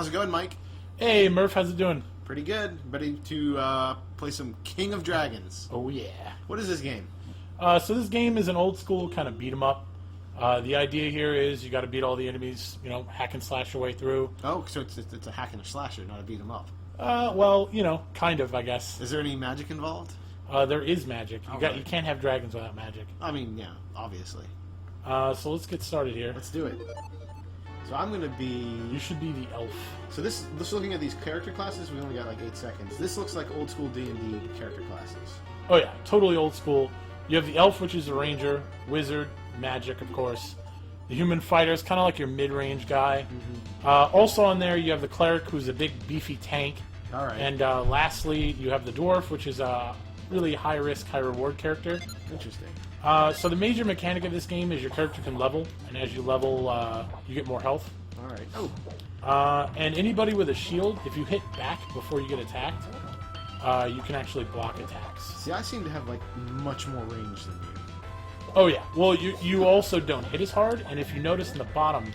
How's it going, Mike? Hey, Murph, how's it doing? Pretty good. Ready to play some King of Dragons. Oh, yeah. What is this game? So this game is an old school kind of beat 'em up. The idea here is you got to beat all the enemies, hack and slash your way through. Oh, so it's a hack and a slasher, not a beat 'em up. Well, kind of, I guess. Is there any magic involved? There is magic. You can't have dragons without magic. I mean, yeah, obviously. So let's get started here. Let's do it. So I'm gonna be. You should be the elf. So this looking at these character classes, we only got like 8 seconds. This looks like old school D&D character classes. Oh yeah, totally old school. You have the elf, which is a ranger, wizard, magic, of course. The human fighter is kind of like your mid-range guy. Mm-hmm. Also on there, you have the cleric, who's a big, beefy tank. All right. And lastly, you have the dwarf, which is a really high-risk, high-reward character. Interesting. So the major mechanic of this game is your character can level, and as you level, you get more health. All right. Oh. And anybody with a shield, if you hit back before you get attacked, you can actually block attacks. See, I seem to have like much more range than you. Oh yeah. Well, you also don't hit as hard, and if you notice in the bottom,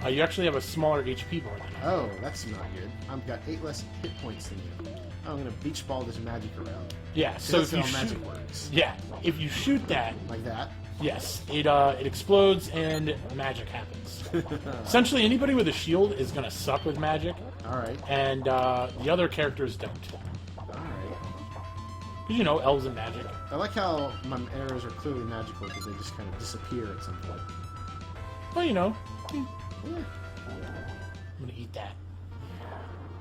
you actually have a smaller HP bar than you. Oh, that's not good. I've got 8 less hit points than you. I'm gonna beach ball this magic around. Yeah. So that's if you how shoot, magic works. yeah, if you shoot that, Like that. yes, it explodes and magic happens. Essentially, anybody with a shield is gonna suck with magic, All right. and the other characters don't. All right. Because elves and magic. I like how my arrows are clearly magical because they just kind of disappear at some point. Well, Yeah. I'm gonna eat that.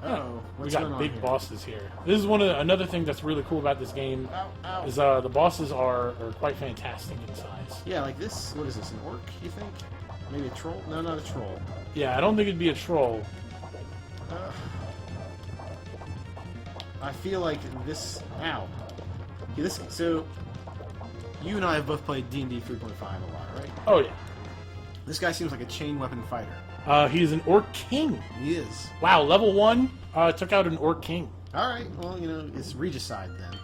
Oh, We what's got going on big here? bosses here. This is another thing that's really cool about this game Ow, ow. is the bosses are quite fantastic in size. Yeah, like this. What is this? An orc? You think? Maybe a troll? No, not a troll. Yeah, I don't think it'd be a troll. I feel like this. Ow. Yeah, this. So, you and I have both played D&D 3.5 a lot, right? Oh yeah. This guy seems like a chain weapon fighter. He's an orc king. He is. Wow, level 1 took out an orc king. All right. Well, it's regicide then.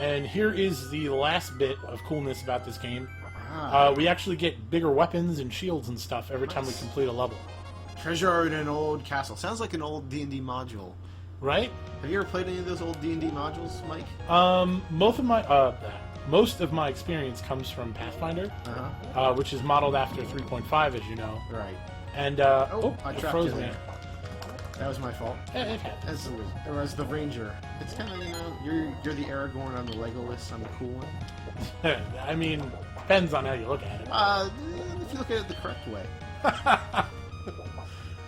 And here is the last bit of coolness about this game. Ah. We actually get bigger weapons and shields and stuff every time we Nice. complete a level. Treasure in an old castle. Sounds like an old D&D module. Right? Have you ever played any of those old D&D modules, Mike? Most of my experience comes from Pathfinder, Uh-huh. which is modeled after 3.5, as you know. Right. And Oh, I it trapped froze you me. there. That was my fault. Yeah, it happens. As the ranger, it's kind of you're the Aragorn, I'm the Legolas, I'm the cool one. I mean, depends on how you look at it. If you look at it the correct way.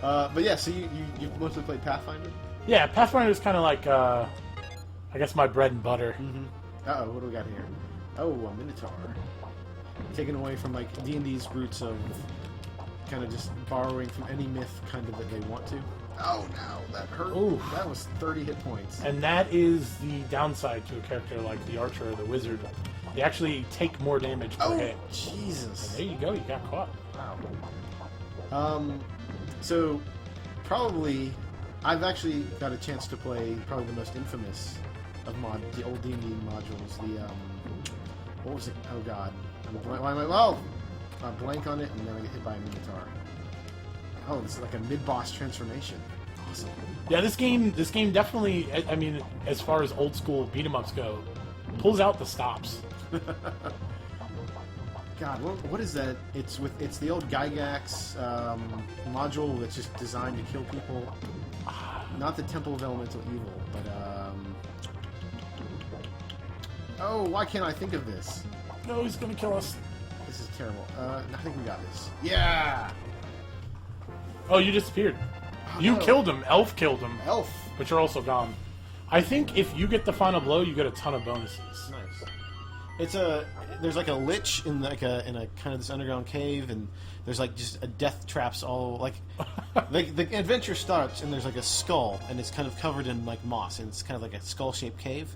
But yeah, so you've mostly played Pathfinder. Yeah, Pathfinder is kind of like, I guess, my bread and butter. Uh oh, what do we got here? Oh, a Minotaur. Taken away from like D&D's roots of kind of just borrowing from any myth kind of that they want to. Oh no, that hurt. Ooh. That was 30 hit points. And that is the downside to a character like the Archer or the Wizard. They actually take more damage per hit. Jesus. There you go, you got caught. Wow. So probably I've actually got a chance to play probably the most infamous of the old D&D modules. The what was it? Oh God, why am I blank on it, and then I get hit by a Minotaur. Oh, this is like a mid-boss transformation. Awesome. Yeah, this game definitely, I mean, as far as old school beat 'em ups go, pulls out the stops. God, what is that? It's the old Gygax module that's just designed to kill people. Not the Temple of Elemental Evil, but oh, why can't I think of this? No, he's gonna kill us. This is terrible. I think we got this. Yeah. Oh, you disappeared. You no. killed him. Elf killed him. Elf. But you're also gone. I think if you get the final blow, you get a ton of bonuses. Nice. There's like a lich in a kind of this underground cave, and there's like just a death traps all like the adventure starts, and there's like a skull, and it's kind of covered in like moss, and it's kind of like a skull-shaped cave.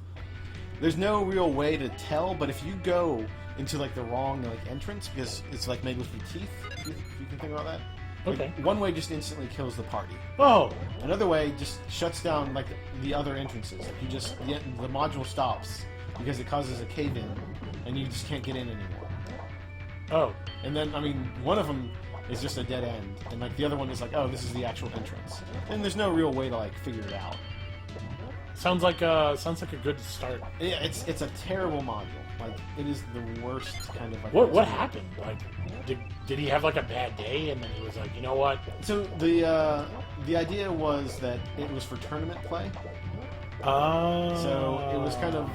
There's no real way to tell, but if you go into like the wrong like entrance because it's like made with your teeth, if you can think about that. Okay. Like, one way just instantly kills the party. Oh. Another way just shuts down like the other entrances. Like the module stops because it causes a cave in, and you just can't get in anymore. Oh. And then I mean one of them is just a dead end, and like the other one is like, oh, this is the actual entrance, and there's no real way to like figure it out. Sounds like a good start. Yeah, it's a terrible module. Like it is the worst kind of like. What happened? Like, did he have like a bad day and then he was like, you know what? So the idea was that it was for tournament play. Oh. So it was kind of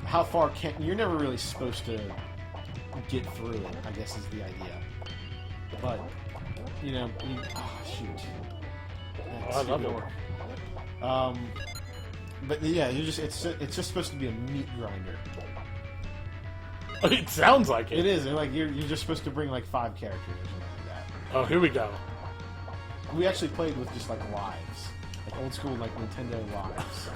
how far can you're never really supposed to get through it, I guess is the idea. But shoot. I love it. But yeah, it's just supposed to be a meat grinder. It sounds like it. It is. Like you're just supposed to bring like 5 characters or something like that. Oh, here we go. We actually played with just like lives, like old school like Nintendo lives.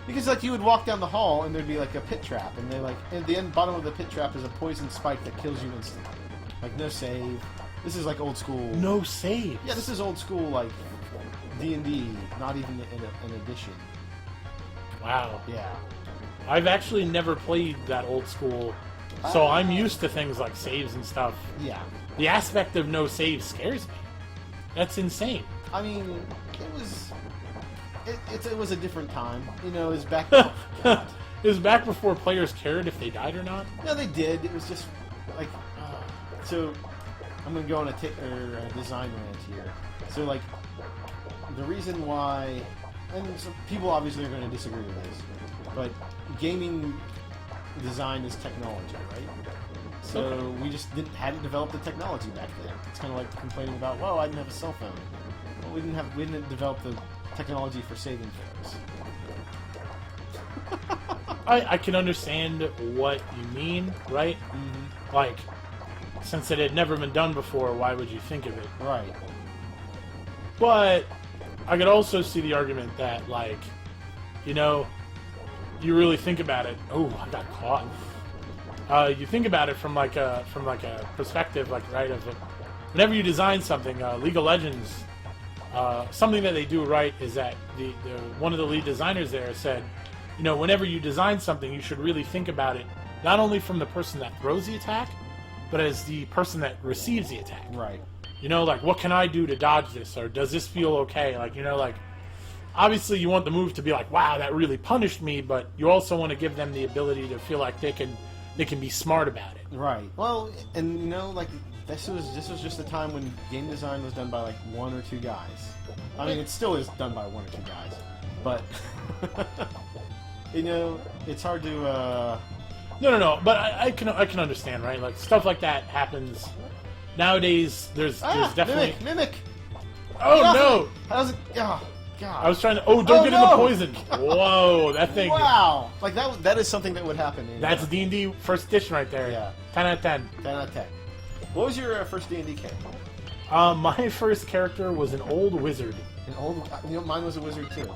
Because like you would walk down the hall and there'd be like a pit trap, and they like at the bottom of the pit trap is a poison spike that kills you instantly. Like no save. This is like old school. No save. Yeah, this is old school like D&D, not even an edition. Wow. Yeah. I've actually never played that old school, so I'm used to things like saves and stuff. Yeah. The aspect of no save scares me. That's insane. I mean, it was a different time. It was back. It was back before players cared if they died or not. No, they did. It was just like so. I'm gonna go on a design rant here. So like the reason why, and some people obviously are going to disagree with this, but gaming design is technology, right? So we just hadn't developed the technology back then. It's kind of like complaining about, well, I didn't have a cell phone. Well, we didn't develop the technology for saving throws. I can understand what you mean, right? Mm-hmm. Like, since it had never been done before, why would you think of it? Right. But I could also see the argument that, like, you really think about it. Oh, I got caught. You think about it from like a perspective, like, right, of whenever you design something. League of Legends, something that they do right is that the one of the lead designers there said, whenever you design something, you should really think about it not only from the person that throws the attack, but as the person that receives the attack. Right. Like, what can I do to dodge this? Or does this feel okay? Like, obviously you want the move to be like, wow, that really punished me, but you also want to give them the ability to feel like they can be smart about it. Right. Well, and like this was just a time when game design was done by like 1 or 2 guys. I mean, it still is done by 1 or 2 guys, but it's hard to. No. But I can understand, right? Like stuff like that happens nowadays. There's definitely mimic. Oh no! How's it? Oh God! I was trying to. Oh, don't get in the poison. Whoa, that thing. Wow! Like that is something that would happen. That's D&D first edition right there. Yeah. 10 out of 10. 10 out of 10. What was your first D&D character? My first character was an old wizard. An old. Mine was a wizard too.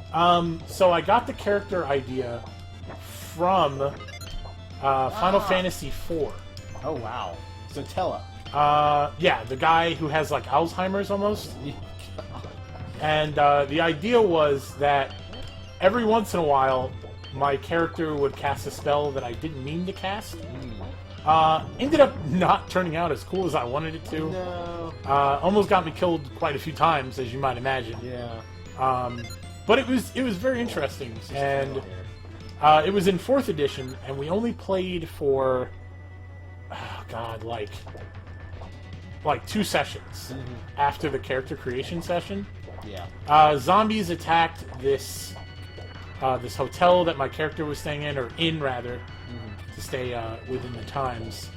So I got the character idea from Final Fantasy IV. Oh wow! So Tella. Yeah, the guy who has like Alzheimer's almost. And the idea was that every once in a while, my character would cast a spell that I didn't mean to cast. Ended up not turning out as cool as I wanted it to. No. Almost got me killed quite a few times, as you might imagine. Yeah. But it was very interesting, and it was in 4th edition, and we only played for, like 2 sessions after the character creation session. Yeah. Zombies attacked this hotel that my character was staying in, or inn rather, to stay within the times.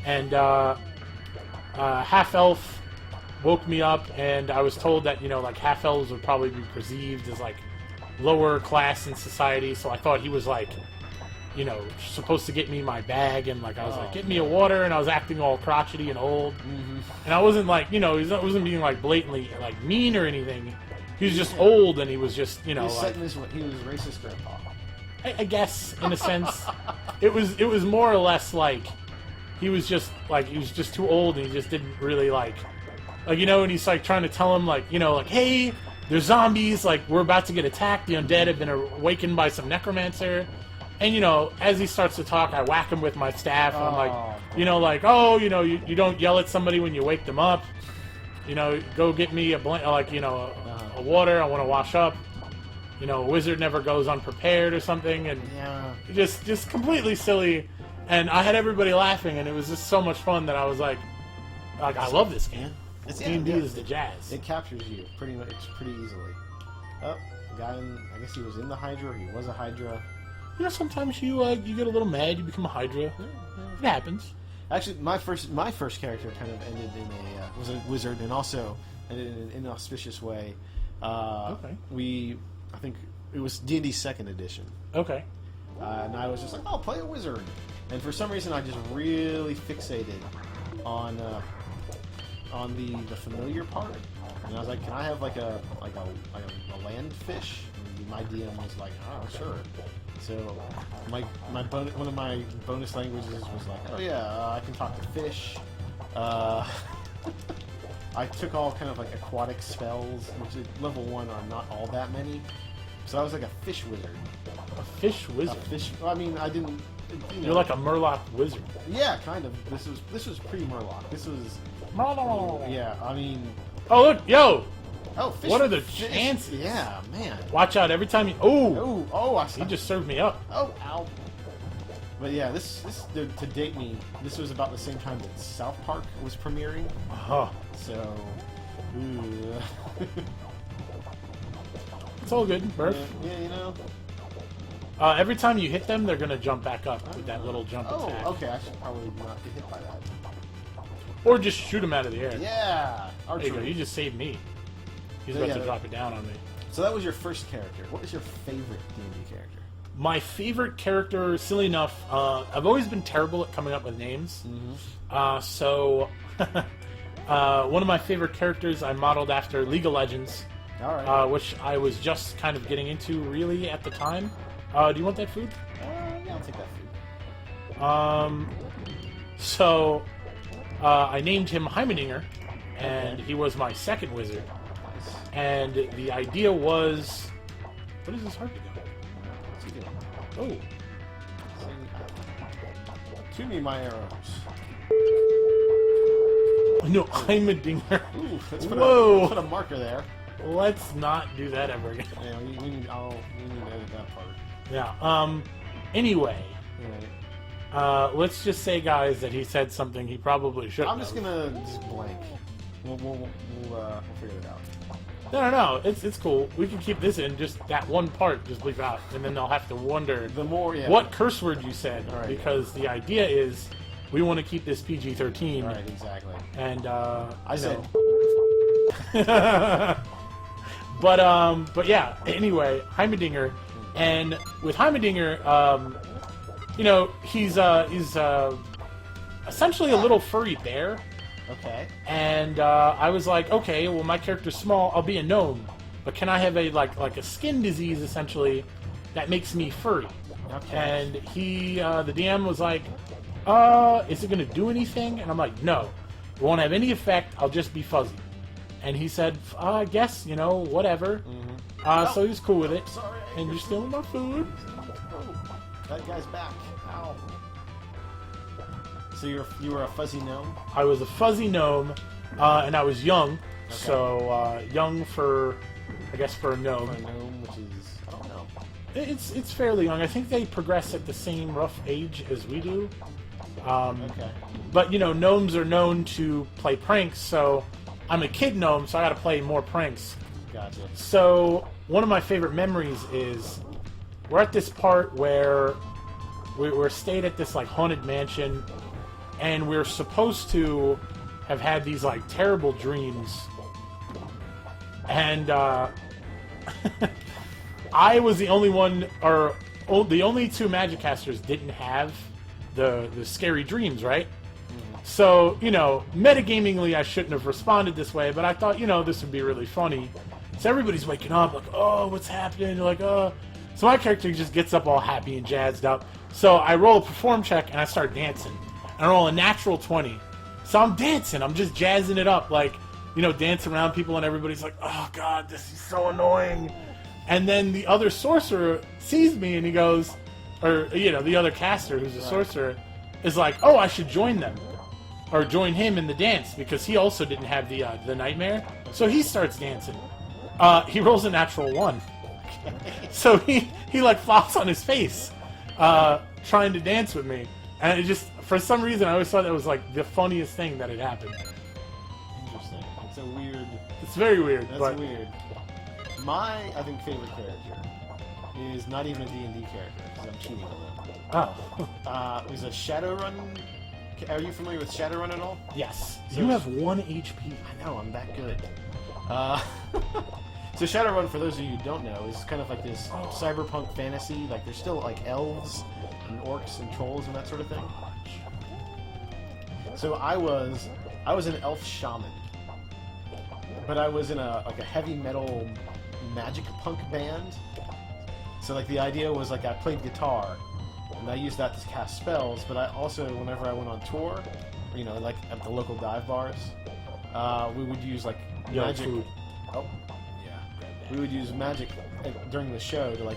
And half elf woke me up, and I was told that like half elves would probably be perceived as like lower class in society. So I thought he was like, supposed to get me my bag, and like I was like, get me a water, and I was acting all crotchety and old, and I wasn't like, he wasn't being like blatantly like mean or anything. He was just old, and he was just, he was racist grandpa. I guess in a sense, it was more or less like he was just too old, and he just didn't really like, and he's like trying to tell him like, hey, there's zombies, like we're about to get attacked. The undead have been awakened by some necromancer. And, as he starts to talk, I whack him with my staff. And I'm like, you don't yell at somebody when you wake them up. Go get me a water. I want to wash up. A wizard never goes unprepared or something. And just completely silly. And I had everybody laughing, and it was just so much fun that I was like I love this game. D&D is the jazz. It captures you pretty easily. Oh, the guy I guess he was in the Hydra, or he was a Hydra. Sometimes you get a little mad, you become a Hydra. It happens. Actually, my first character kind of ended in was a wizard, and also ended in an inauspicious way. Okay. I think it was D&D 2nd edition. Okay. And I was just like, play a wizard. And for some reason, I just really fixated on the familiar part. And I was like, can I have like a land fish? And my DM was like, oh, sure. So one of my bonus languages was like, oh yeah, I can talk to fish. I took all kind of like aquatic spells, which at level 1 are not all that many. So I was like a fish wizard. A fish wizard? I mean, I didn't... You're like a Murloc wizard. Yeah, kind of. This was pre-Murloc. This was... Yeah, I mean... Oh, look! Yo! Oh, fish. What are the chances? Yeah, man. Watch out every time you... Oh! I saw... He just served me up. Oh, ow. But yeah, this to date me, this was about the same time that South Park was premiering. So... Ooh. It's all good, Murph. Yeah, every time you hit them, they're going to jump back up with that little jump attack. Okay, I should probably not get hit by that. Or just shoot them out of the air. Yeah! There you go, you just saved me. He's about to drop it down on me. So that was your first character. What was your favorite D&D character? My favorite character, silly enough, I've always been terrible at coming up with names. Mm-hmm. So, one of my favorite characters I modeled after League of Legends. All right. Which I was just kind of getting into really at the time. Do you want that food? Yeah, I'll take that food. So, I named him Heimendinger, and he was my second wizard. Nice. And the idea was... What is this harpy doing? What's he doing? Oh. To me, my arrows. No, Heimendinger. Ooh, Whoa. Put a marker there. Let's not do that ever again. Yeah, we need to edit that part. Yeah. Anyway, let's just say, guys, that he said something he probably shouldn't. I'm just gonna blank. We'll figure it out. No. It's cool. We can keep this in. Just that one part. Just leave out, and then they'll have to wonder what curse word you said, because the idea is we want to keep this PG-13. Right. Exactly. And I said. But yeah. Anyway, Heimendinger. And with Heimendinger, he's essentially a little furry bear. Okay. And I was like, okay, well, my character's small. I'll be a gnome, but can I have a like a skin disease essentially that makes me furry? Okay. And the DM was like, is it gonna do anything? And I'm like, no, it won't have any effect. I'll just be fuzzy. And he said, I guess, whatever. Mm-hmm. So he was cool with it. Sorry. And you're stealing my food. Oh, that guy's back. Ow. So you were a fuzzy gnome? I was a fuzzy gnome, and I was young. Okay. So young for a gnome. For a gnome, which is, I don't know. It's fairly young. I think they progress at the same rough age as we do. Okay. But gnomes are known to play pranks, so I'm a kid gnome, so I got to play more pranks. Gotcha. So one of my favorite memories is we're at this part where we're stayed at this like haunted mansion, and we're supposed to have had these like terrible dreams, and I was the only one, or the only two magic casters didn't have the scary dreams, right? So, metagamingly, I shouldn't have responded this way, but I thought, this would be really funny. So everybody's waking up, like, oh, what's happening? They're like, oh. So my character just gets up all happy and jazzed up. So I roll a perform check, and I start dancing. I roll a natural 20. So I'm dancing. I'm just jazzing it up, like, dancing around people, and everybody's like, oh, God, this is so annoying. And then the other sorcerer sees me, and he goes, or the other caster who's a sorcerer is like, oh, I should join them, or join him in the dance because he also didn't have the nightmare. So he starts dancing. He rolls a natural 1, so he like flops on his face, trying to dance with me, and it just for some reason I always thought that was like the funniest thing that had happened. Interesting. It's a weird. It's very weird. That's weird. My, I think, favorite character is not even a D&D character, because I'm cheating a little. Oh. It was a Shadowrun. Are you familiar with Shadowrun at all? Yes. So You have 1 HP. I know, I'm that good. So Shadowrun, for those of you who don't know, is kind of like this cyberpunk fantasy. Like, there's still, like, elves and orcs and trolls and that sort of thing. So I was an elf shaman. But I was in a heavy metal magic punk band. So like the idea was like I played guitar and I used that to cast spells, but I also, whenever I went on tour, like at the local dive bars, we would use like magic. Oh, yeah. We would use magic during the show to like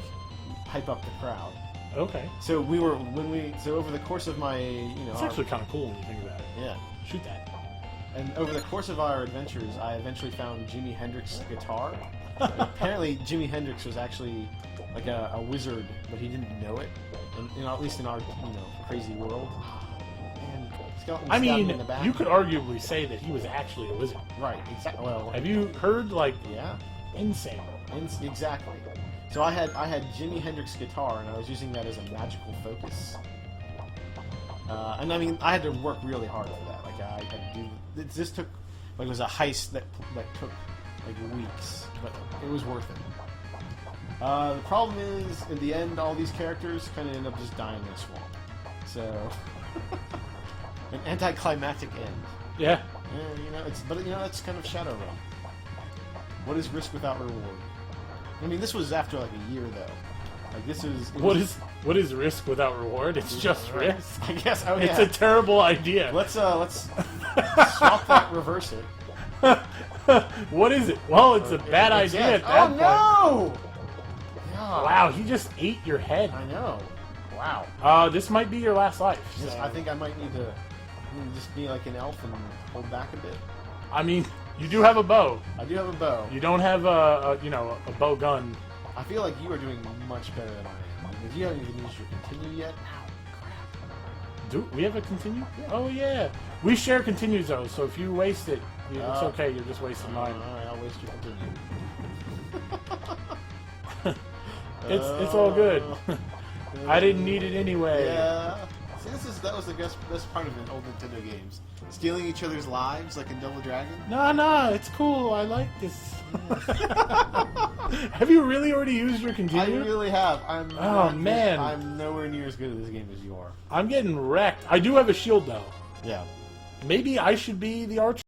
hype up the crowd. Okay. So over the course of my, it's actually kind of cool when you think about it. Yeah. Shoot that. And over the course of our adventures, I eventually found Jimi Hendrix's guitar. Apparently, Jimi Hendrix was actually like a wizard, but he didn't know it. And, at least in our crazy world. And skeletons stabbed him in the back. You could arguably say that he was actually a wizard. Right. Exactly. Well, have you heard Yeah. Insane. Exactly. So I had Jimi Hendrix's guitar, and I was using that as a magical focus. And I mean, I had to work really hard for that. Like I had to do. This took, it was a heist that took like weeks, but it was worth it. The problem is, in the end, all these characters kind of end up just dying in a swamp. So, an anticlimactic end. Yeah. And, that's kind of Shadowrun. What is risk without reward? I mean, this was after like a year though. Like this is. What is risk without reward? It's just risk. I guess. Oh, it's a terrible idea. Let's swap that, reverse it. What is it? Well, it's a bad idea at that point. Oh no! Wow, he just ate your head. I know. Wow. This might be your last life. Yes, So. I think I might need to just be like an elf and hold back a bit. I mean, you do have a bow. I do have a bow. You don't have a bow gun. I feel like you are doing much better than I am. Because you haven't even used your continue yet. Ow, crap. Do we have a continue? Yeah. Oh yeah. We share continues though, so if you waste it, it's okay. You're just wasting mine. Alright, I'll waste your continue. It's all good. I didn't need it anyway. Yeah. See, that was the best part of the old Nintendo games. Stealing each other's lives, like in Double Dragon. No, it's cool. I like this. Have you really already used your continue? I really have. Man. I'm nowhere near as good at this game as you are. I'm getting wrecked. I do have a shield though. Yeah. Maybe I should be the archer.